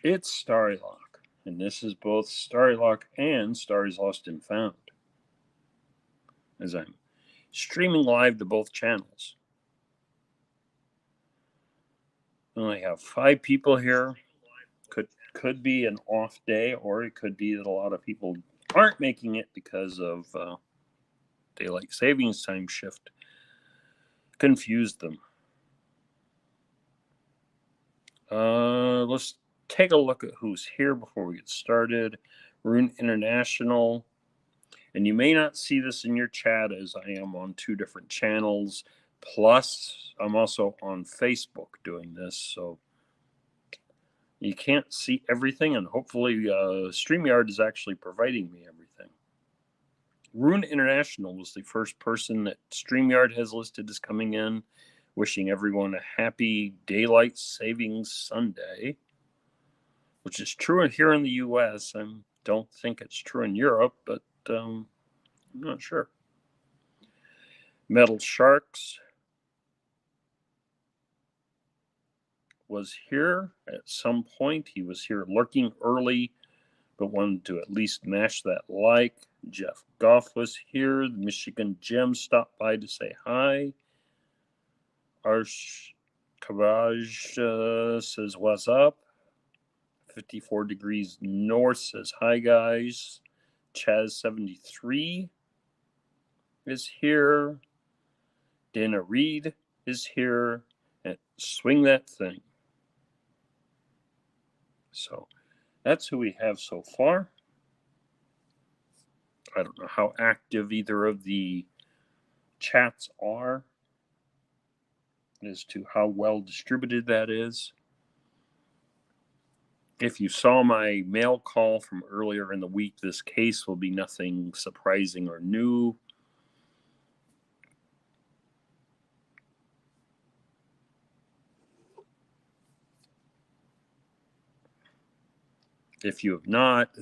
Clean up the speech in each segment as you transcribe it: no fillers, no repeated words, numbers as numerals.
It's Starry Lock, and this is both Starry Lock and Stars Lost and Found, as I'm streaming live to both channels. I only have 5 people here. Could be an off day, or it could be that a lot of people aren't making it because of daylight savings time shift confused them. Let's take a look at who's here before we get started. Rune International. And you may not see this in your chat as I am on 2 different channels. Plus, I'm also on Facebook doing this, so you can't see everything, and hopefully StreamYard is actually providing me everything. Rune International was the first person that StreamYard has listed as coming in. Wishing everyone a happy Daylight Savings Sunday, which is true here in the U.S. I don't think it's true in Europe, but I'm not sure. Metal Sharks was here at some point. He was here lurking early, but wanted to at least mash that like. Jeff Goff was here. The Michigan Gem stopped by to say hi. Arsh Kavaj says, what's up? 54 degrees north says, hi guys. Chaz73 is here. Dana Reed is here. And swing that thing. So that's who we have so far. I don't know how active either of the chats are as to how well distributed that is. If you saw my mail call from earlier in the week, this case will be nothing surprising or new. If you have not,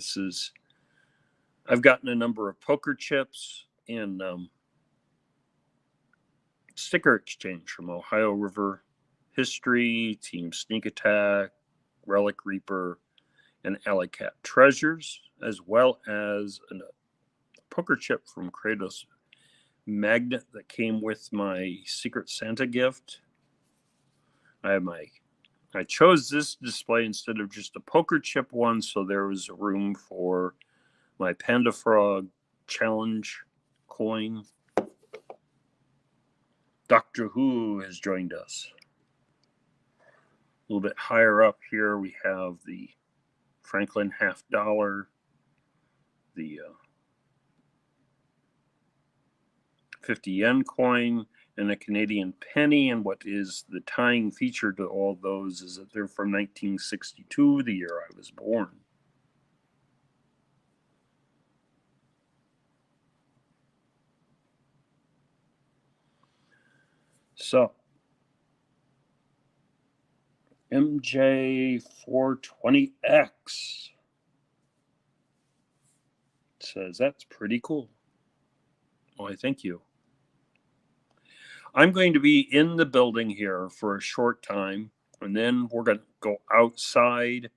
I've gotten a number of poker chips and sticker exchange from Ohio River History, Team Sneak Attack, Relic Reaper, and Alley Cat Treasures, as well as a poker chip from Kratos Magnet that came with my Secret Santa gift. I chose this display instead of just a poker chip one, so there was room for my Panda Frog Challenge coin. Doctor Who has joined us. A little bit higher up here, we have the Franklin $50, the 50 yen coin, and a Canadian penny. And what is the tying feature to all those is that they're from 1962, the year I was born. So, MJ420X says, that's pretty cool. Why, thank you. I'm going to be in the building here for a short time, and then we're going to go outside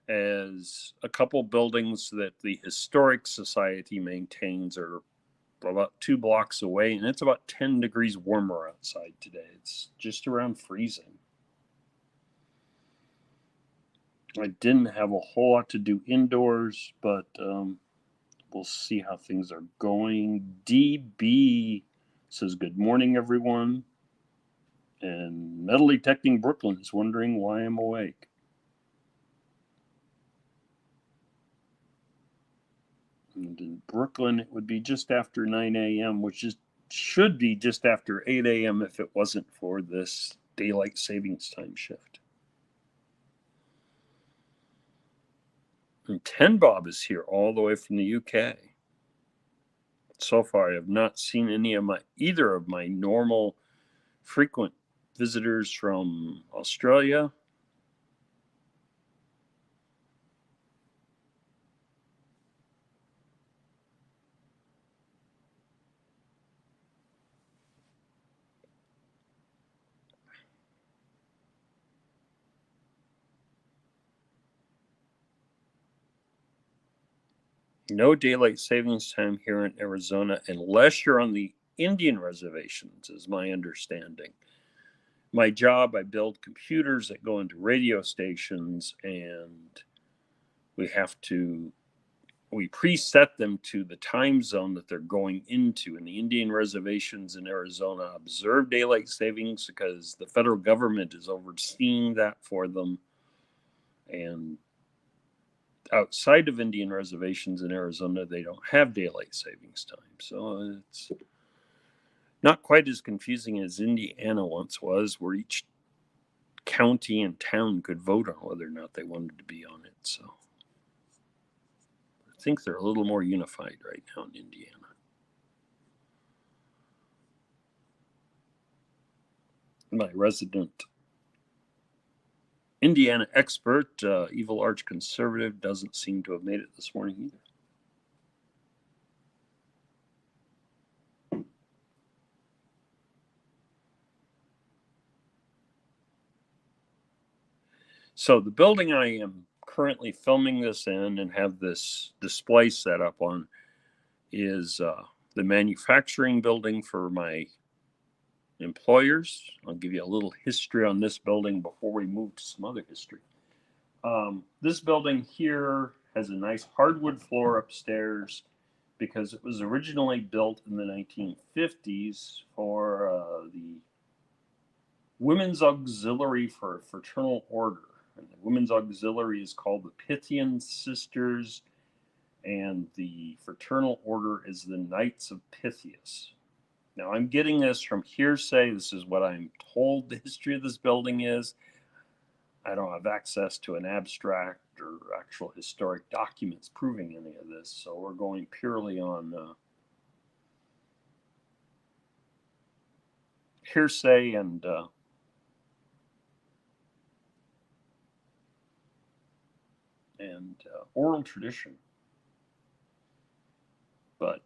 as a couple buildings that the Historic Society maintains are about 2 blocks away, and it's about 10 degrees warmer outside today. It's just around freezing. I didn't have a whole lot to do indoors, but we'll see how things are going. DB says, good morning, everyone. And Metal Detecting Brooklyn is wondering why I'm awake. And in Brooklyn, it would be just after 9 a.m., which should be just after 8 a.m. if it wasn't for this daylight savings time shift. And Ten Bob is here all the way from the UK. So far, I have not seen either of my normal frequent visitors from Australia. No daylight savings time here in Arizona unless you're on the Indian reservations, is my understanding. My job, I build computers that go into radio stations, and we preset them to the time zone that they're going into. And the Indian reservations in Arizona observe daylight savings because the federal government is overseeing that for them. And outside of Indian reservations in Arizona, they don't have daylight savings time. So it's not quite as confusing as Indiana once was, where each county and town could vote on whether or not they wanted to be on it. So I think they're a little more unified right now in Indiana. My resident Indiana expert, Evil Arch Conservative, doesn't seem to have made it this morning either. So the building I am currently filming this in and have this display set up on is the manufacturing building for my employers. I'll give you a little history on this building before we move to some other history. This building here has a nice hardwood floor upstairs because it was originally built in the 1950s for the Women's Auxiliary for a Fraternal Order. And the Women's Auxiliary is called the Pythian Sisters, and the fraternal order is the Knights of Pythias. Now, I'm getting this from hearsay. This is what I'm told the history of this building is. I don't have access to an abstract or actual historic documents proving any of this, so we're going purely on hearsay and oral tradition. But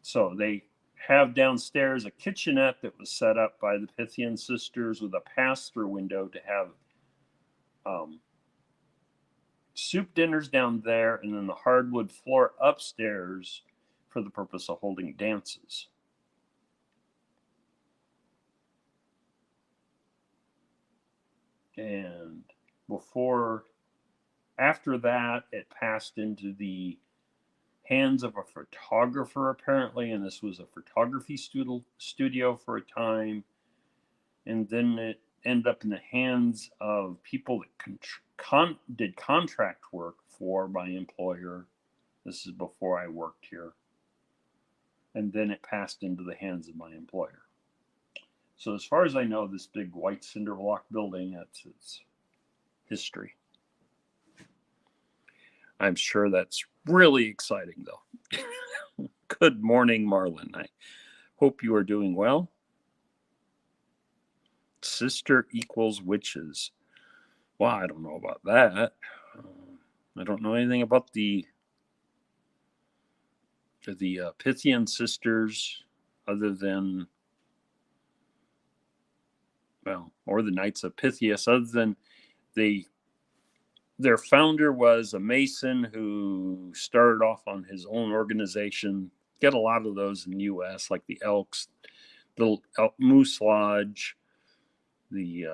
so they have downstairs a kitchenette that was set up by the Pythian sisters with a pass-through window to have soup dinners down there, and then the hardwood floor upstairs for the purpose of holding dances. And after that, it passed into the hands of a photographer, apparently, and this was a photography studio for a time. And then it ended up in the hands of people that did contract work for my employer. This is before I worked here. And then it passed into the hands of my employer. So as far as I know, this big white cinder block building, that's its history. I'm sure that's really exciting, though. Good morning, Marlon. I hope you are doing well. Sister equals witches. Well, I don't know about that. I don't know anything about the Pythian sisters other than, well, or the Knights of Pythias, other than their founder was a Mason who started off on his own organization. Get a lot of those in the U.S., like the Elks, the Moose Lodge, the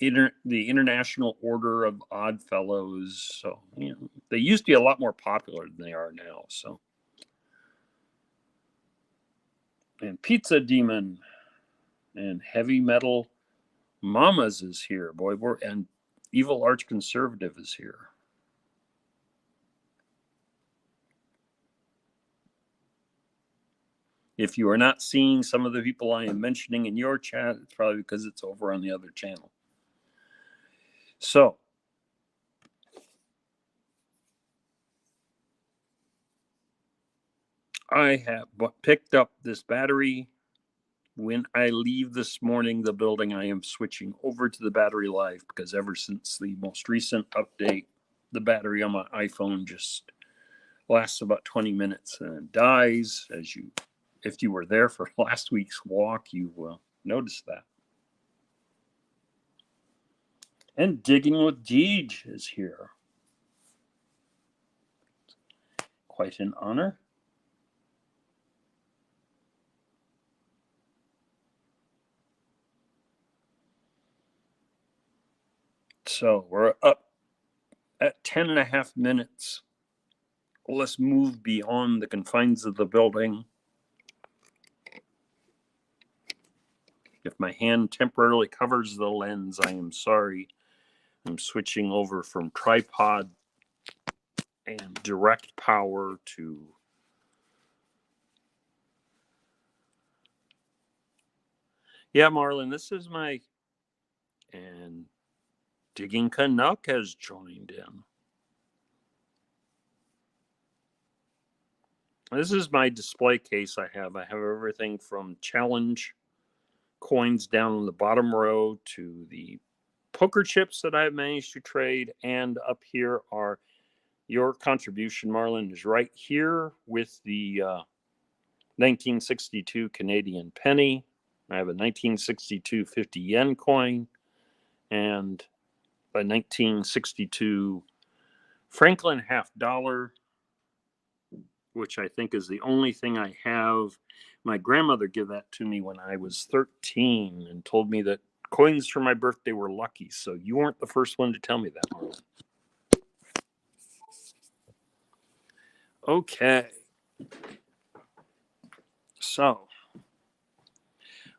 International Order of Odd Fellows. So they used to be a lot more popular than they are now. So, and Pizza Demon and Heavy Metal Mamas is here, boy. And Evil Arch Conservative is here. If you are not seeing some of the people I am mentioning in your chat, it's probably because it's over on the other channel. So, I have picked up this battery. When I leave this morning, the building, I am switching over to the battery life because ever since the most recent update, the battery on my iPhone just lasts about 20 minutes and it dies. If you were there for last week's walk, you noticed that. And Digging with Deej is here. quite an honor. So we're up at 10.5 minutes. Let's move beyond the confines of the building. If my hand temporarily covers the lens, I am sorry. I'm switching over from tripod and direct power to Marlon, this is my, and Digging Canuck has joined in. This is my display case I have. I have everything from challenge coins down in the bottom row to the poker chips that I've managed to trade. And up here are your contribution, Marlon, is right here with the 1962 Canadian penny. I have a 1962 50 yen coin and a 1962 Franklin $50, which I think is the only thing I have. My grandmother gave that to me when I was 13 and told me that coins for my birthday were lucky. So you weren't the first one to tell me that, Marlon. Okay. So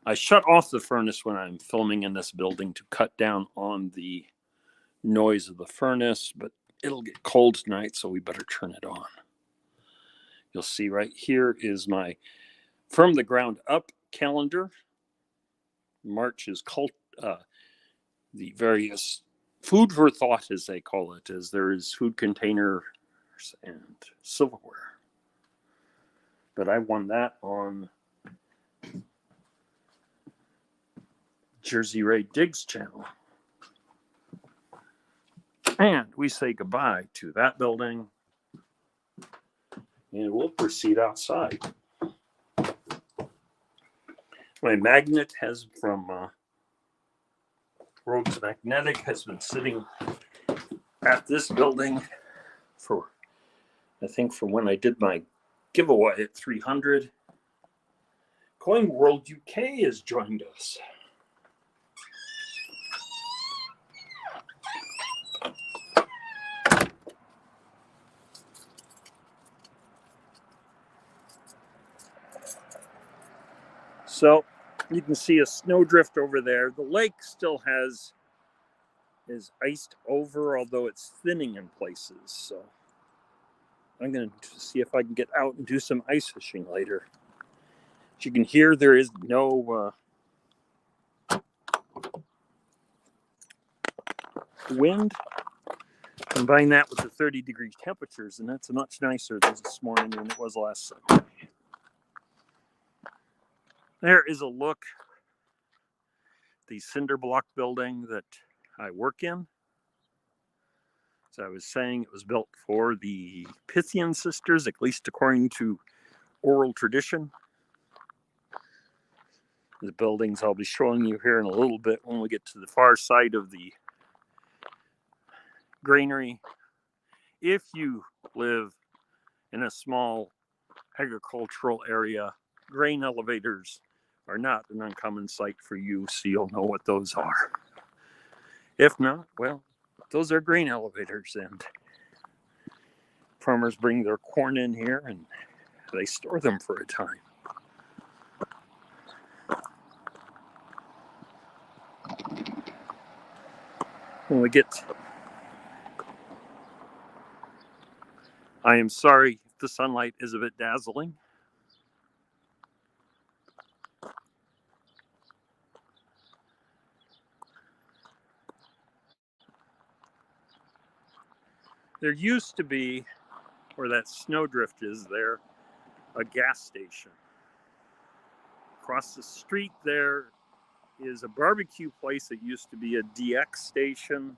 I shut off the furnace when I'm filming in this building to cut down on the noise of the furnace, but it'll get cold tonight, so we better turn it on. You'll see right here is my From the Ground Up calendar. March is the various food for thought, as they call it, as there is food containers and silverware. But I won that on Jersey Ray Diggs channel. And we say goodbye to that building. And we'll proceed outside. My magnet from Rhodes Magnetic has been sitting at this building for, I think, from when I did my giveaway at 300. Coin World UK has joined us. So you can see a snowdrift over there. The lake still is iced over, although it's thinning in places. So I'm going to see if I can get out and do some ice fishing later. As you can hear, there is no wind. Combine that with the 30-degree temperatures, and that's much nicer this morning than it was last Sunday. There is a look at the cinder block building that I work in. As I was saying, it was built for the Pythian sisters, at least according to oral tradition. The buildings I'll be showing you here in a little bit when we get to the far side of the granary. If you live in a small agricultural area, grain elevators are not an uncommon sight for you, so you'll know what those are. If not, well, those are grain elevators, and farmers bring their corn in here and they store them for a time. When we get, I am sorry if the sunlight is a bit dazzling. There used to be, where that snowdrift is there, a gas station. Across the street there is a barbecue place that used to be a DX station.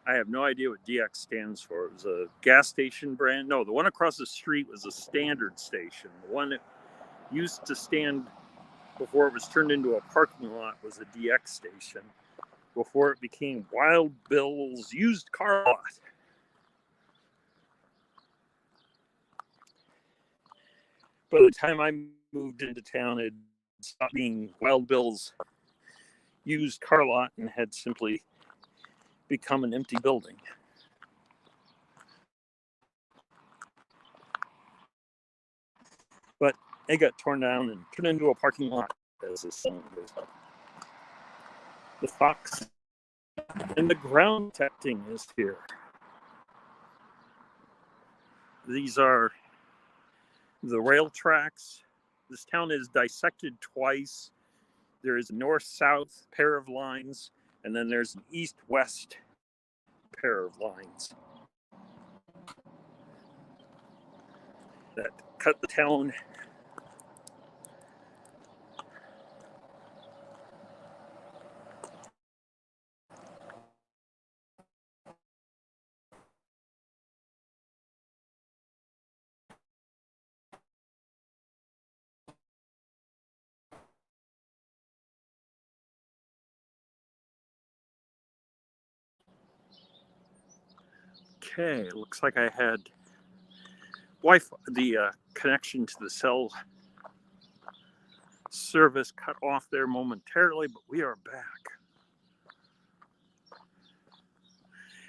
I have no idea what DX stands for. It was a gas station brand. No, the one across the street was a standard station. The one that used to stand before it was turned into a parking lot was a DX station, before it became Wild Bill's used car lot. By the time I moved into town, it stopped being Wild Bill's used car lot and had simply become an empty building. But it got torn down and turned into a parking lot as the sun goes up. The Fox and the ground protecting is here. These are the rail tracks. This town is dissected twice. There is a north-south pair of lines, and then there's an east-west pair of lines that cut the town. Okay, looks like I had Wi-Fi, the connection to the cell service cut off there momentarily, but we are back.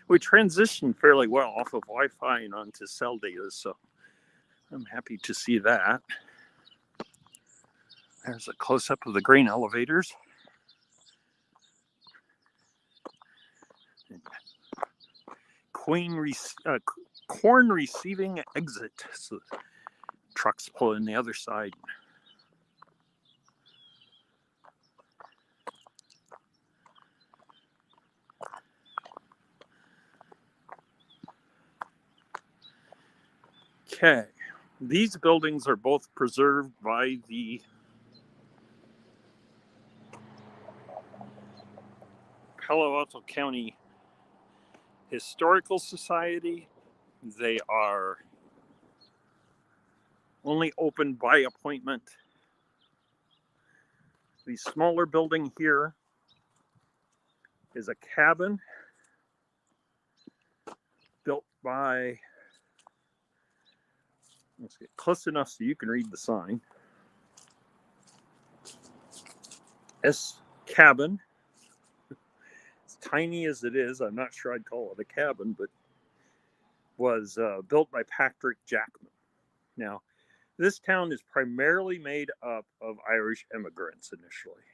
We transitioned fairly well off of Wi-Fi and onto cell data, so I'm happy to see that. There's a close-up of the grain elevators. Corn receiving exit. So trucks pull in the other side. Okay, these buildings are both preserved by the Palo Alto County Historical Society. They are only open by appointment. The smaller building here is a cabin built by, let's get close enough so you can read the sign. S Cabin. As tiny as it is, I'm not sure I'd call it a cabin, but was built by Patrick Jackman. Now, this town is primarily made up of Irish immigrants initially.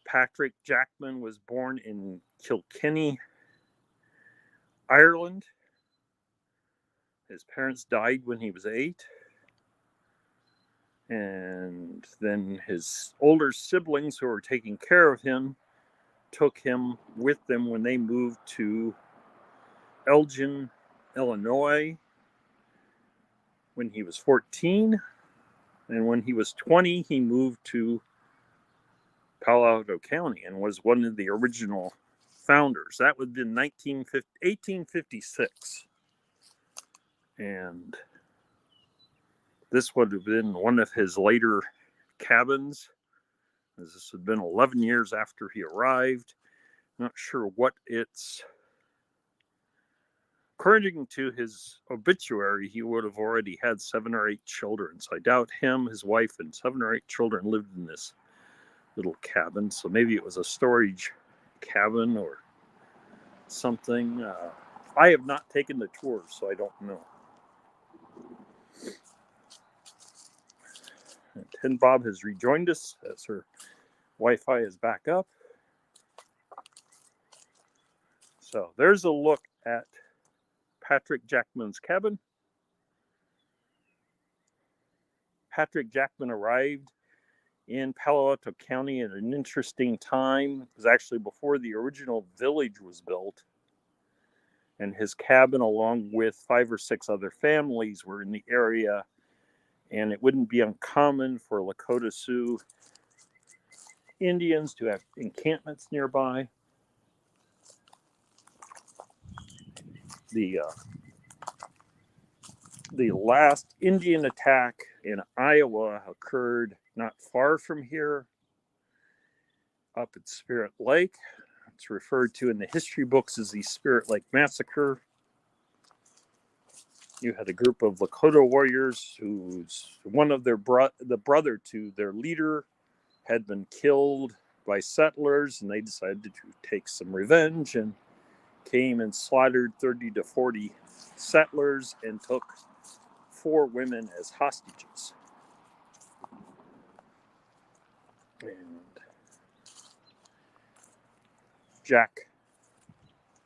Patrick Jackman was born in Kilkenny, Ireland. His parents died when he was 8. And then his older siblings who were taking care of him took him with them when they moved to Elgin, Illinois, when he was 14. And when he was 20, he moved to Palo Alto County and was one of the original founders. That was in 1856. And this would have been one of his later cabins, as this had been 11 years after he arrived. Not sure what it's... According to his obituary, he would have already had 7 or 8 children. So I doubt him, his wife, and 7 or 8 children lived in this little cabin. So maybe it was a storage cabin or something. I have not taken the tour, so I don't know. And Tin Bob has rejoined us as her Wi-Fi is back up. So there's a look at Patrick Jackman's cabin. Patrick Jackman arrived in Palo Alto County at an interesting time. It was actually before the original village was built. And his cabin, along with 5 or 6 other families, were in the area. And it wouldn't be uncommon for Lakota Sioux Indians to have encampments nearby. The last Indian attack in Iowa occurred not far from here, up at Spirit Lake. It's referred to in the history books as the Spirit Lake Massacre. you had a group of Lakota warriors who's one of their the brother to their leader had been killed by settlers, and they decided to take some revenge and came and slaughtered 30 to 40 settlers and took 4 women as hostages. And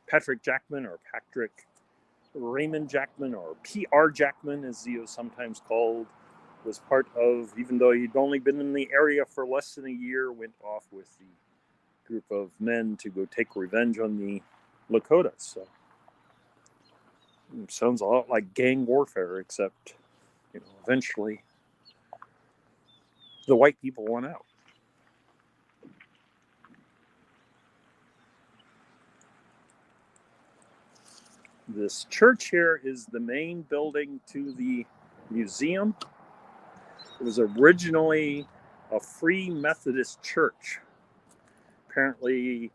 Patrick Jackman, or Patrick Raymond Jackman, or P.R. Jackman, as he was sometimes called, was part of, even though he'd only been in the area for less than a year, went off with the group of men to go take revenge on the Lakotas. So it sounds a lot like gang warfare, except, eventually the white people won out. This church here is the main building to the museum. It was originally a Free Methodist church. Apparently,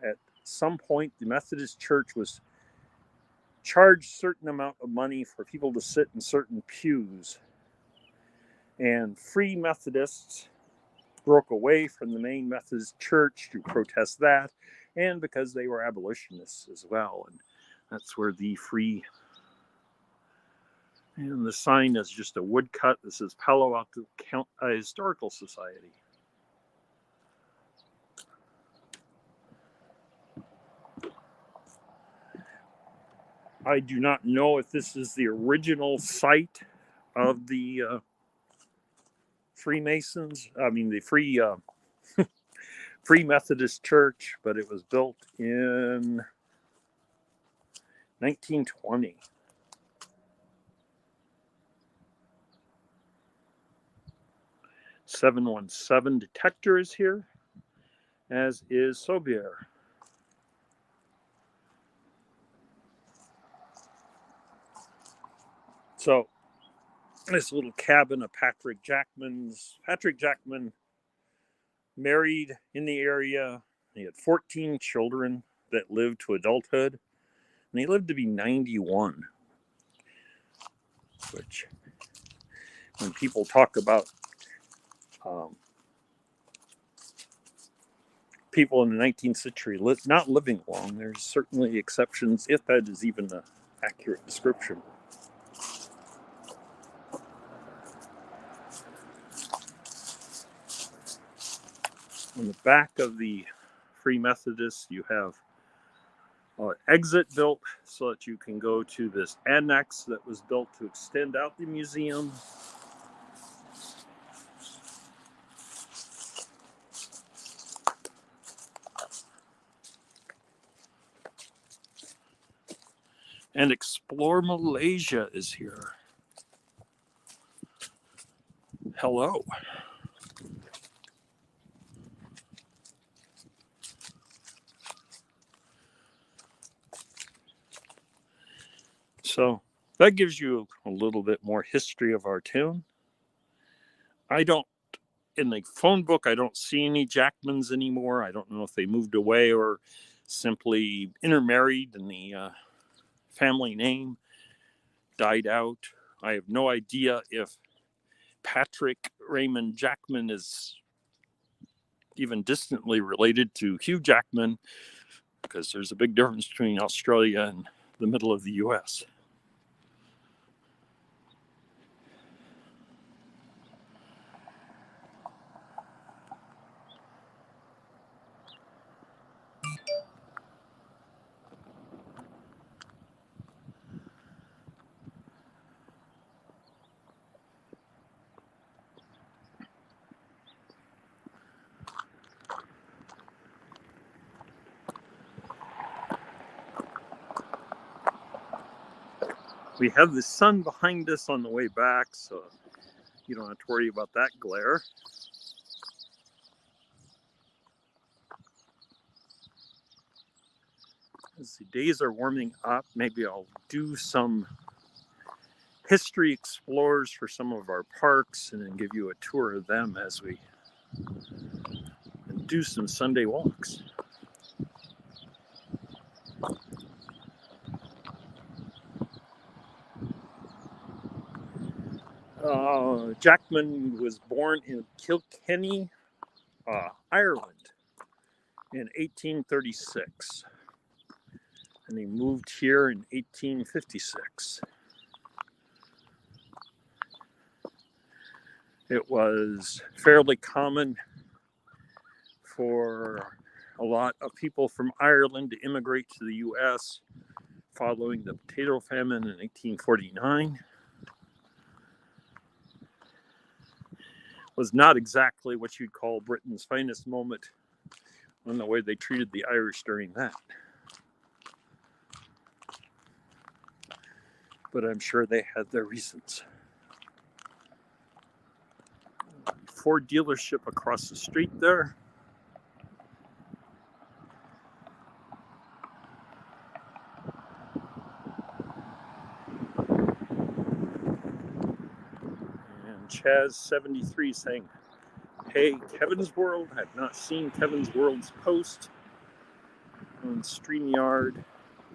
at some point, the Methodist church was charged a certain amount of money for people to sit in certain pews. And Free Methodists broke away from the main Methodist church to protest that, and because they were abolitionists as well. And that's where the free, and the sign is just a woodcut that says Palo Alto Historical Society. I do not know if this is the original site of the Freemasons. I mean, the Free Methodist Church, but it was built in 1920. .717 detector is here, as is Sobier. So this little cabin of Patrick Jackman's. Patrick Jackman married in the area. He had 14 children that lived to adulthood, and he lived to be 91. Which, when people talk about people in the 19th century not living long, there's certainly exceptions, if that is even an accurate description. On the back of the Free Methodist, you have an exit built so that you can go to this annex that was built to extend out the museum. And Explore Malaysia is here. Hello. So that gives you a little bit more history of our town. In the phone book, I don't see any Jackmans anymore. I don't know if they moved away or simply intermarried and the family name died out. I have no idea if Patrick Raymond Jackman is even distantly related to Hugh Jackman, because there's a big difference between Australia and the middle of the US. We have the sun behind us on the way back, so you don't have to worry about that glare. As the days are warming up, maybe I'll do some history explores for some of our parks and then give you a tour of them as we do some Sunday walks. Jackman was born in Kilkenny, Ireland in 1836. And he moved here in 1856. It was fairly common for a lot of people from Ireland to immigrate to the U.S. following the potato famine in 1849. Was not exactly what you'd call Britain's finest moment in the way they treated the Irish during that. But I'm sure they had their reasons. Ford dealership across the street there. And Chaz73 saying, hey, Kevin's World. I've not seen Kevin's World's post on StreamYard,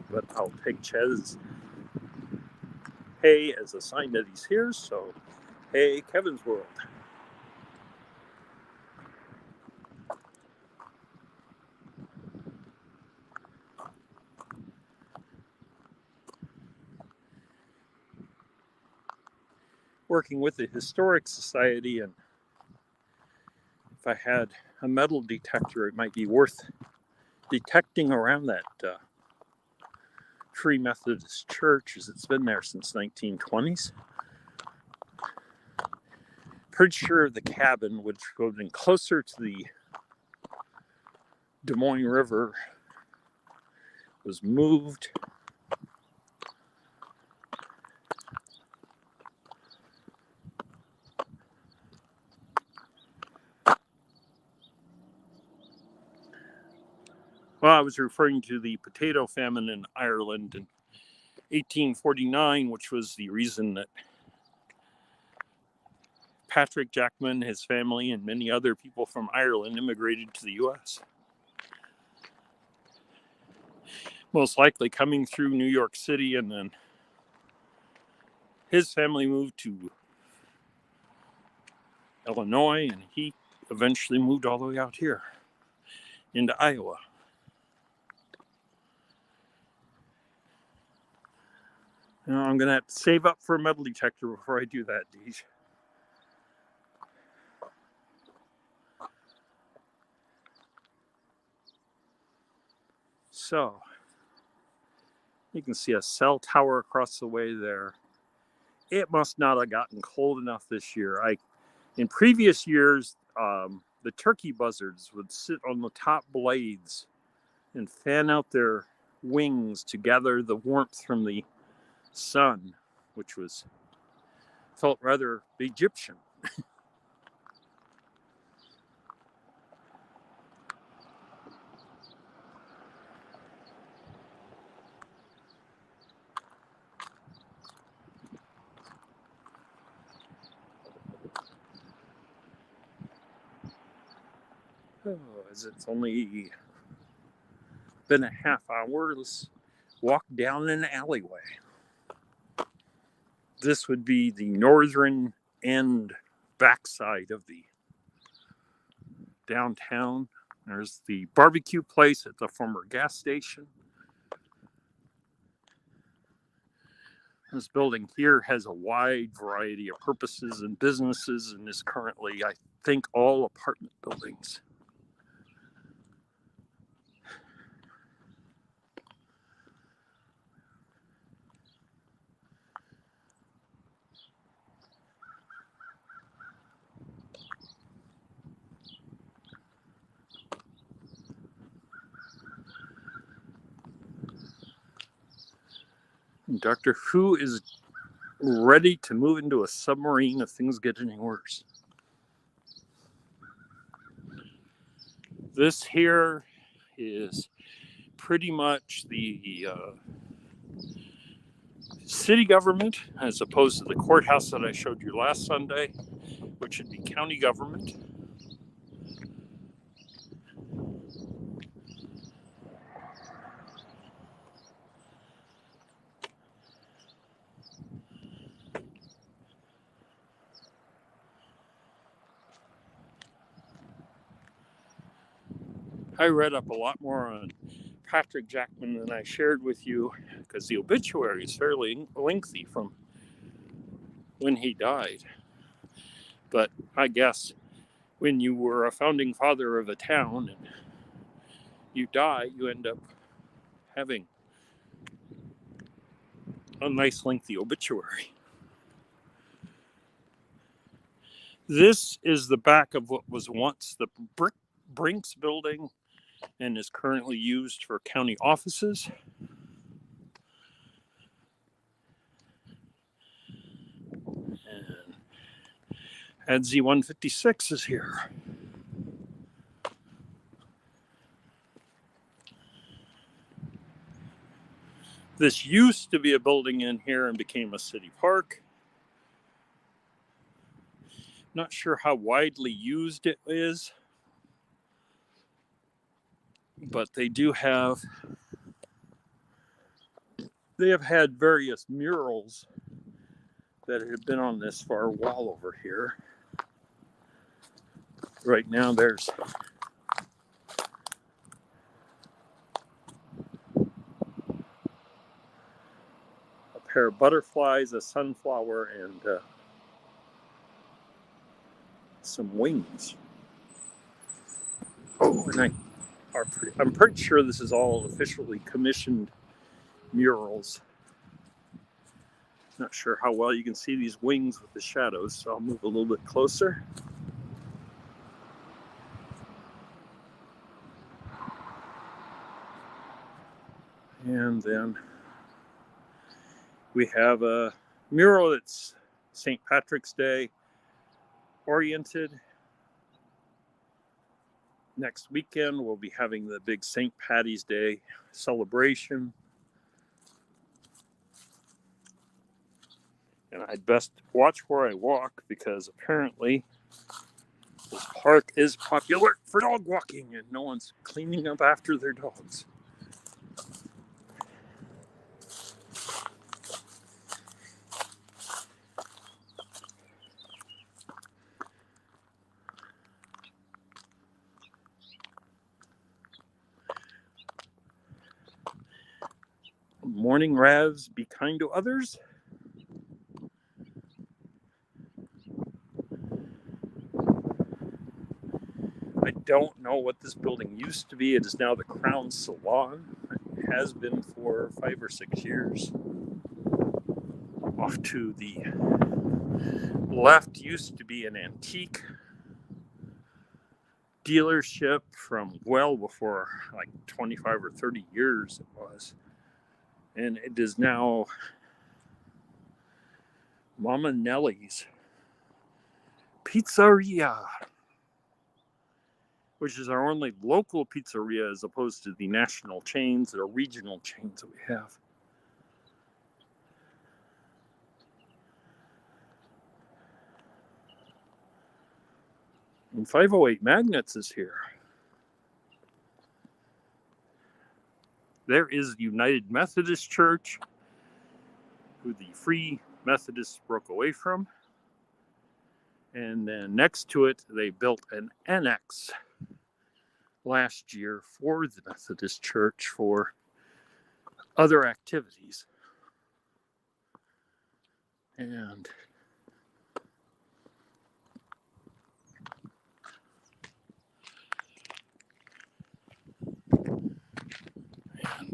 but I'll take Chaz hey as a sign that he's here. So, hey, Kevin's World. Working with the Historic Society, and if I had a metal detector, it might be worth detecting around that Free Methodist Church, as it's been there since 1920s. Pretty sure the cabin, which would have been closer to the Des Moines River, was moved. Well, I was referring to the potato famine in Ireland in 1849, which was the reason that Patrick Jackman, his family, and many other people from Ireland immigrated to the U.S. Most likely coming through New York City, and then his family moved to Illinois, and he eventually moved all the way out here into Iowa. Now I'm going to have to save up for a metal detector before I do that, Deej. So, you can see a cell tower across the way there. It must not have gotten cold enough this year. In previous years, the turkey buzzards would sit on the top blades and fan out their wings to gather the warmth from the sun, which felt rather Egyptian. As it's only been a half hour, let's walk down an alleyway. This would be the northern end backside of the downtown. There's the barbecue place at the former gas station. This building here has a wide variety of purposes and businesses, and is currently, I think, all apartment buildings. Doctor Who is ready to move into a submarine if things get any worse. This here is pretty much the city government, as opposed to the courthouse that I showed you last Sunday, which would be county government. I read up a lot more on Patrick Jackman than I shared with you because the obituary is fairly lengthy from when he died. But I guess when you were a founding father of a town and you die, you end up having a nice lengthy obituary. This is the back of what was once the Brinks building and is currently used for county offices. And Z156 is here. This used to be a building in here and became a city park. Not sure how widely used it is, but they have had various murals that have been on this far wall over here. Right now there's a pair of butterflies, a sunflower, and some wings. Oh, and I'm pretty sure this is all officially commissioned murals. Not sure how well you can see these wings with the shadows, so I'll move a little bit closer. And then we have a mural that's St. Patrick's Day oriented. Next weekend, we'll be having the big St. Patty's Day celebration. And I'd best watch where I walk because apparently this park is popular for dog walking and no one's cleaning up after their dogs. Morning Ravs, be kind to others. I don't know what this building used to be. It is now the Crown Salon. It has been for 5 or 6 years. Off to the left used to be an antique dealership from well before like 25 or 30 years it was. And it is now Mama Nellie's Pizzeria, which is our only local pizzeria as opposed to the national chains or regional chains that we have. And 508 Magnets is here. There is the United Methodist Church, who the Free Methodists broke away from. And then next to it, they built an annex last year for the Methodist Church for other activities. And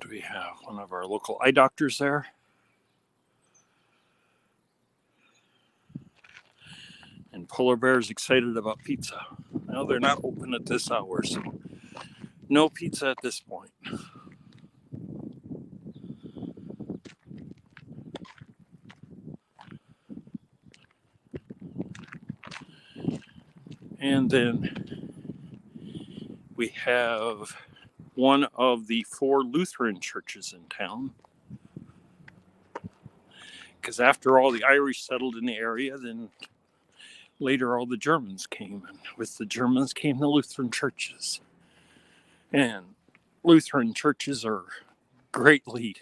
we have one of our local eye doctors there. And Polar Bear's excited about pizza. Now they're not open at this hour, so no pizza at this point. And then we have one of the 4 Lutheran churches in town. Because after all the Irish settled in the area, then later all the Germans came. And with the Germans came the Lutheran churches. And Lutheran churches are greatly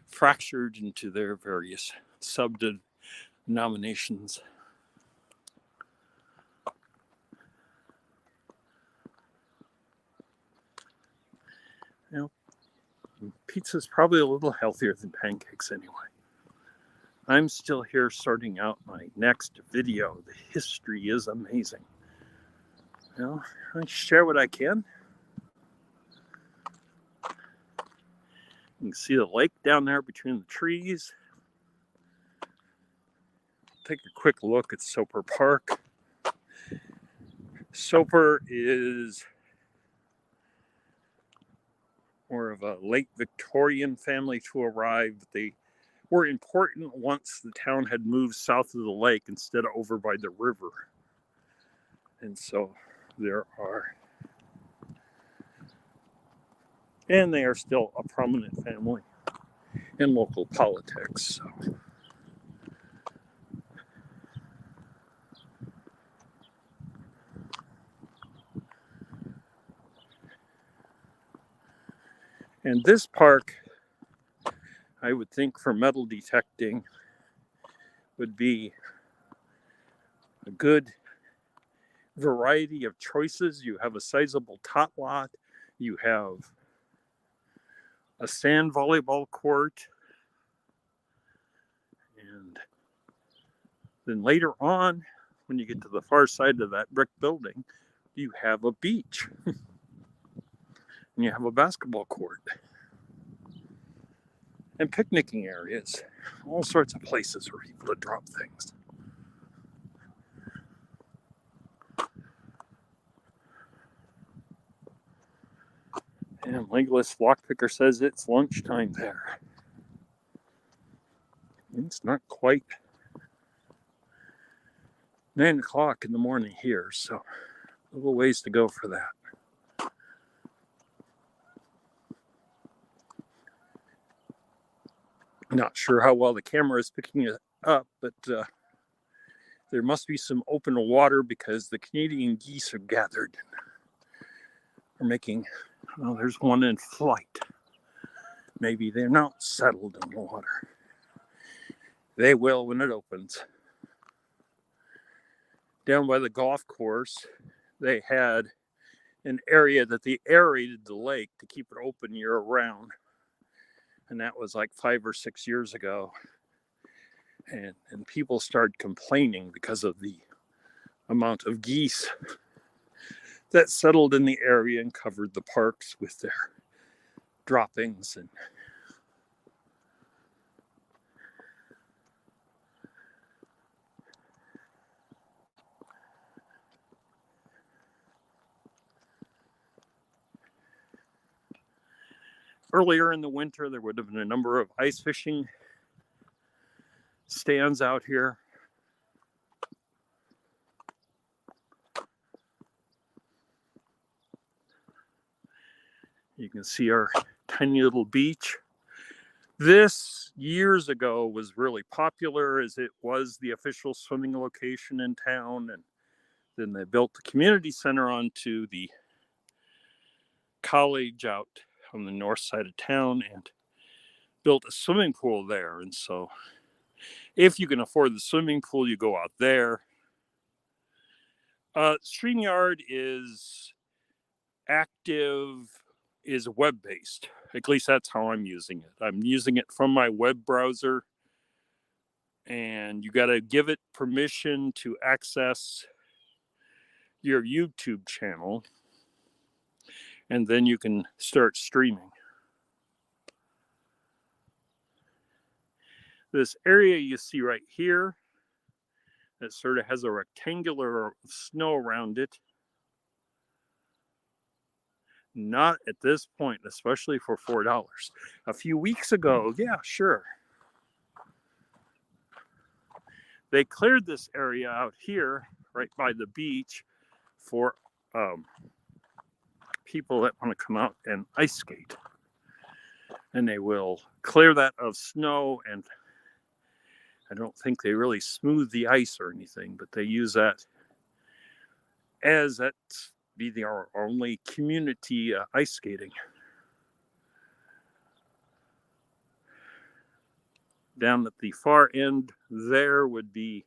fractured into their various sub-denominations. Pizza's probably a little healthier than pancakes anyway. I'm still here sorting out my next video. The history is amazing. Well, I share what I can. You can see the lake down there between the trees. Take a quick look at Soper Park. Soper is more of a late Victorian family to arrive. They were important once the town had moved south of the lake instead of over by the river. And so there are, and they are still a prominent family in local politics. So. And this park, I would think for metal detecting, would be a good variety of choices. You have a sizable tot lot. You have a sand volleyball court. And then later on, when you get to the far side of that brick building, you have a beach. And you have a basketball court. And picnicking areas. All sorts of places for people to drop things. And Legolas Lockpicker says it's lunchtime there. It's not quite 9 o'clock in the morning here, so a little ways to go for that. Not sure how well the camera is picking it up, but there must be some open water because the Canadian geese are gathered. Are making, well, there's one in flight. Maybe they're not settled in the water. They will when it opens. Down by the golf course, they had an area that they aerated the lake to keep it open year round. And that was like 5 or 6 years ago. And people started complaining because of the amount of geese that settled in the area and covered the parks with their droppings. And earlier in the winter, there would have been a number of ice fishing stands out here. You can see our tiny little beach. This, years ago, was really popular as it was the official swimming location in town. And then they built the community center onto the college out on the north side of town and built a swimming pool there. And so if you can afford the swimming pool, you go out there. StreamYard is active, is web-based. At least that's how I'm using it. I'm using it from my web browser, and you got to give it permission to access your YouTube channel, and then you can start streaming. This area you see right here, that sort of has a rectangular snow around it. Not at this point, especially for $4. A few weeks ago, yeah, sure. They cleared this area out here, right by the beach, for people that want to come out and ice skate. And they will clear that of snow, and I don't think they really smooth the ice or anything, but they use that as that be our only community ice skating. Down at the far end there would be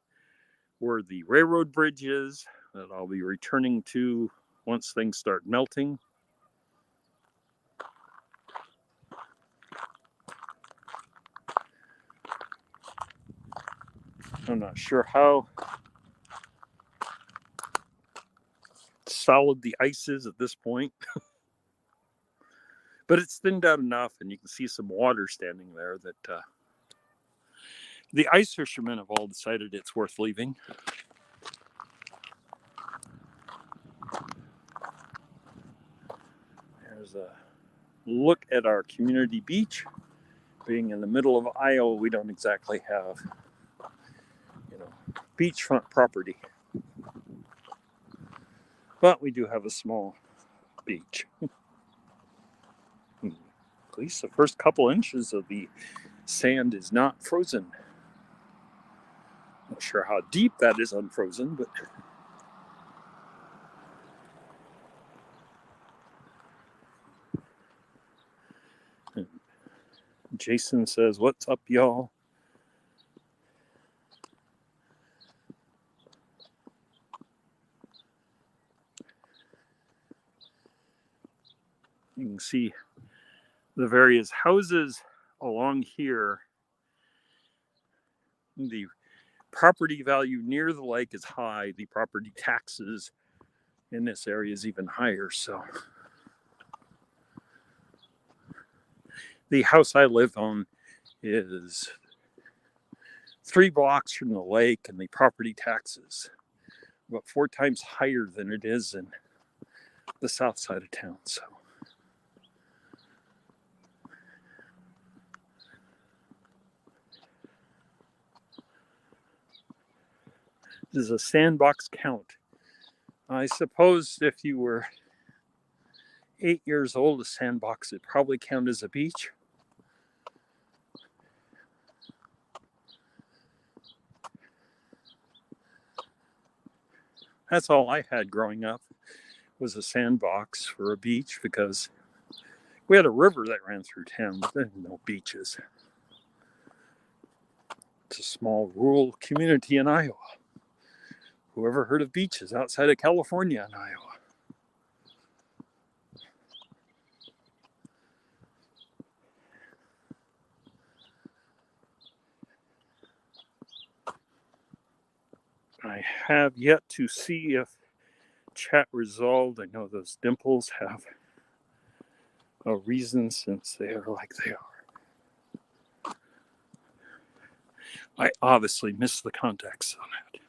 where the railroad bridge is that I'll be returning to once things start melting. I'm not sure how solid the ice is at this point, but it's thinned out enough, and you can see some water standing there that the ice fishermen have all decided it's worth leaving. There's a look at our community beach. Being in the middle of Iowa, we don't exactly have, beachfront property. But we do have a small beach. At least the first couple inches of the sand is not frozen. Not sure how deep that is unfrozen, but Jason says, "What's up, y'all?" You can see the various houses along here. The property value near the lake is high. The property taxes in this area is even higher. So the house I live on is 3 blocks from the lake, and the property taxes about 4 times higher than it is in the south side of town. So does a sandbox count? I suppose if you were 8 years old, a sandbox would probably count as a beach. That's all I had growing up, was a sandbox for a beach, because we had a river that ran through town, but there were no beaches. It's a small rural community in Iowa. Who ever heard of beaches outside of California and Iowa? I have yet to see if chat resolved. I know those dimples have a reason, since they are like they are. I obviously missed the context on it.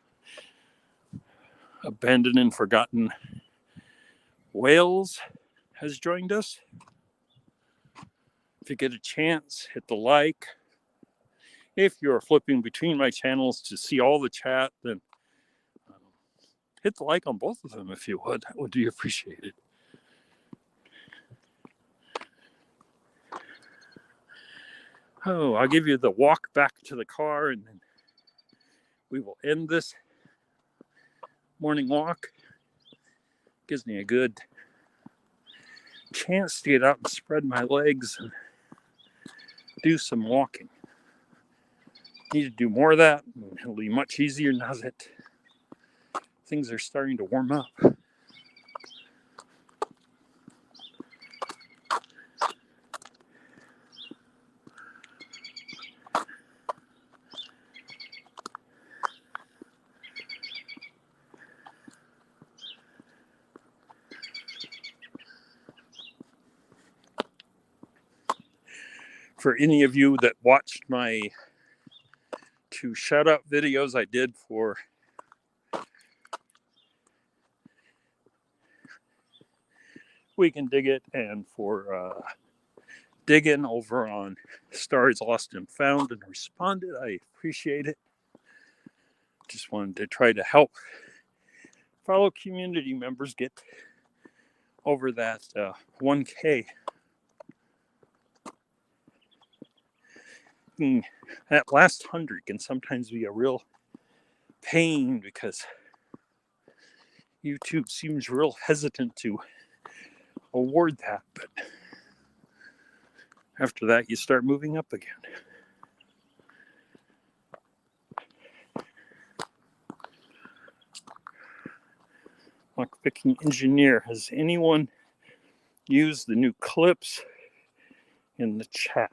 Abandoned and Forgotten Whales has joined us. If you get a chance, hit the like. If you're flipping between my channels to see all the chat, then hit the like on both of them if you would. That would be appreciated. Oh, I'll give you the walk back to the car, and then we will end this morning walk. Gives me a good chance to get out and spread my legs and do some walking. Need to do more of that. It'll be much easier now that things are starting to warm up. For any of you that watched my 2 shut up videos I did for We Can Dig It and for digging over on Stars Lost and Found and responded, I appreciate it. Just wanted to try to help fellow community members get over that 1K. That last 100 can sometimes be a real pain, because YouTube seems real hesitant to award that, but after that you start moving up again. Lockpicking Engineer, has anyone used the new clips in the chat?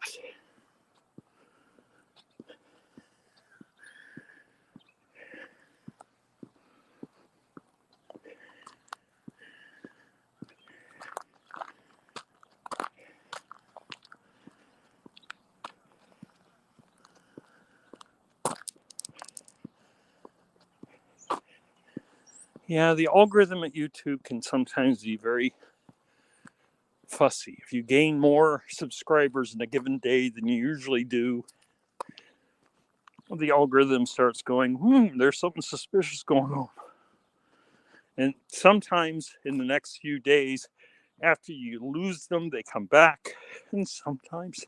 Yeah, the algorithm at YouTube can sometimes be very fussy. If you gain more subscribers in a given day than you usually do, the algorithm starts going, there's something suspicious going on. And sometimes in the next few days, after you lose them, they come back, and sometimes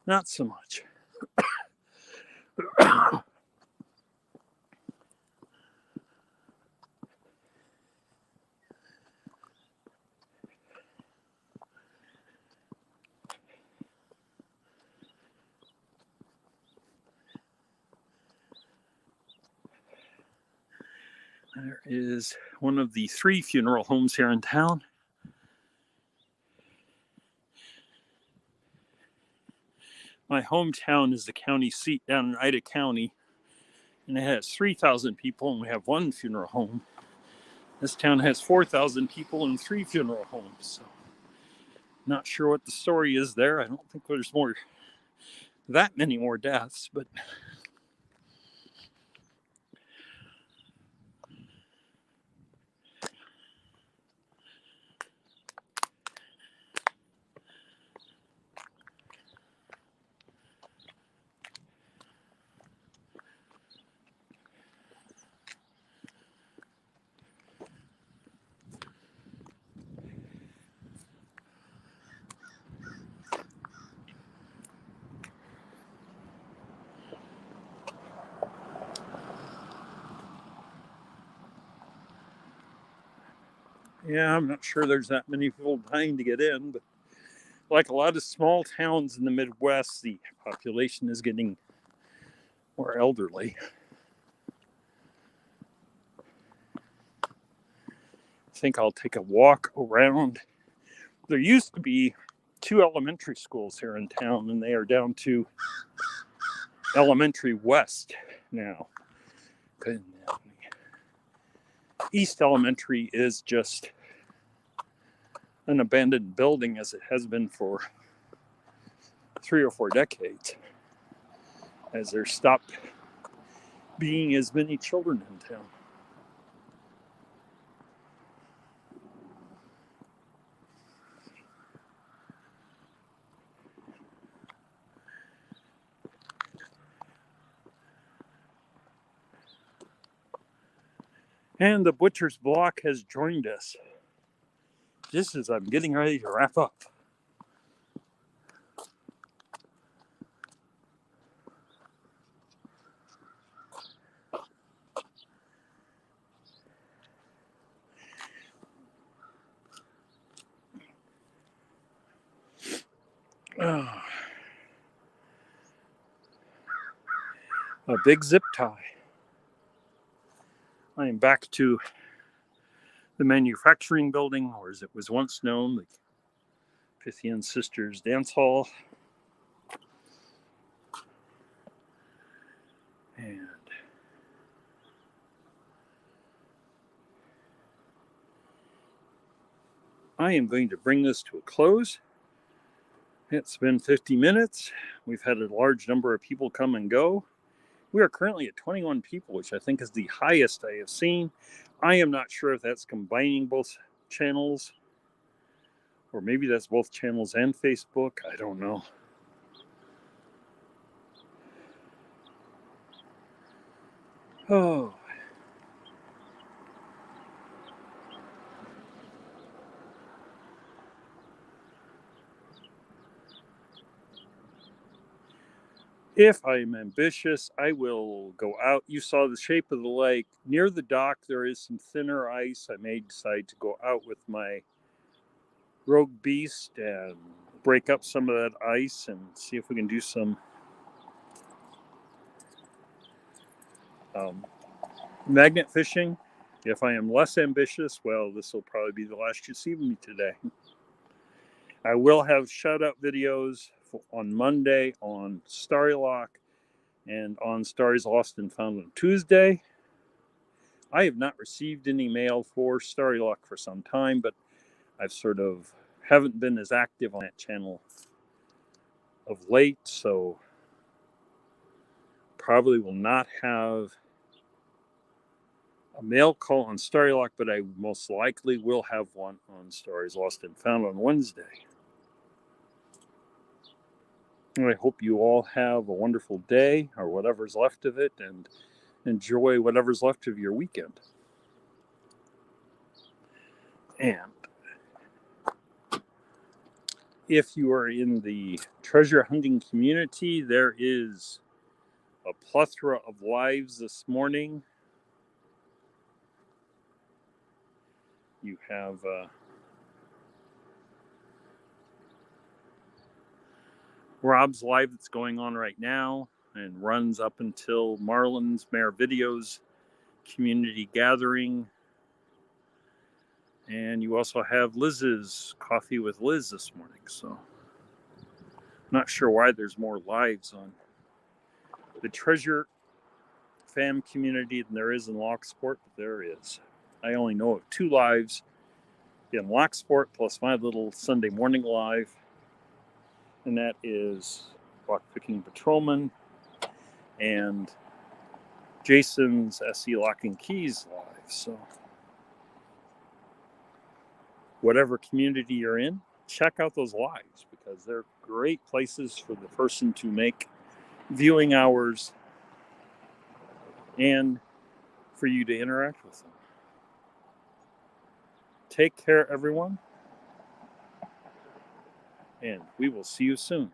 not so much. There is one of the 3 funeral homes here in town. My hometown is the county seat down in Ida County, and it has 3,000 people, and we have 1 funeral home. This town has 4,000 people and 3 funeral homes. So, not sure what the story is there. I don't think there's that many more deaths, but yeah, I'm not sure there's that many people dying to get in. But like a lot of small towns in the Midwest, the population is getting more elderly. I think I'll take a walk around. There used to be 2 elementary schools here in town, and they are down to Elementary West now. East Elementary is just an abandoned building, as it has been for 3 or 4 decades, as there stopped being as many children in town. And the butcher's block has joined us just as I'm getting ready to wrap up. A big zip tie. I am back to the manufacturing building, or as it was once known, the Pythian Sisters Dance Hall. And I am going to bring this to a close. It's been 50 minutes. We've had a large number of people come and go. We are currently at 21 people, which I think is the highest I have seen. I am not sure if that's combining both channels, or maybe that's both channels and Facebook. I don't know. Oh. If I am ambitious, I will go out. You saw the shape of the lake. Near the dock, there is some thinner ice. I may decide to go out with my Rogue Beast and break up some of that ice and see if we can do some magnet fishing. If I am less ambitious, well, this will probably be the last you see of me today. I will have shout-out videos on Monday on Starry Lock and on Stories Lost and Found on Tuesday. I have not received any mail for Starry Lock for some time, but I've sort of haven't been as active on that channel of late, so probably will not have a mail call on Story Lock, but I most likely will have one on Stories Lost and Found on Wednesday. And I hope you all have a wonderful day, or whatever's left of it, and enjoy whatever's left of your weekend. And if you are in the treasure hunting community, there is a plethora of lives this morning. You have Rob's live that's going on right now and runs up until Marlon's Mayor Videos community gathering. And you also have Liz's Coffee with Liz this morning. So I'm not sure why there's more lives on the Treasure Fam community than there is in Locksport, but there is. I only know of 2 lives in Locksport plus my little Sunday morning live, and that is Lockpicking Patrolman and Jason's SE Lock and Keys live. So whatever community you're in, check out those lives because they're great places for the person to make viewing hours and for you to interact with them. Take care, everyone, and we will see you soon.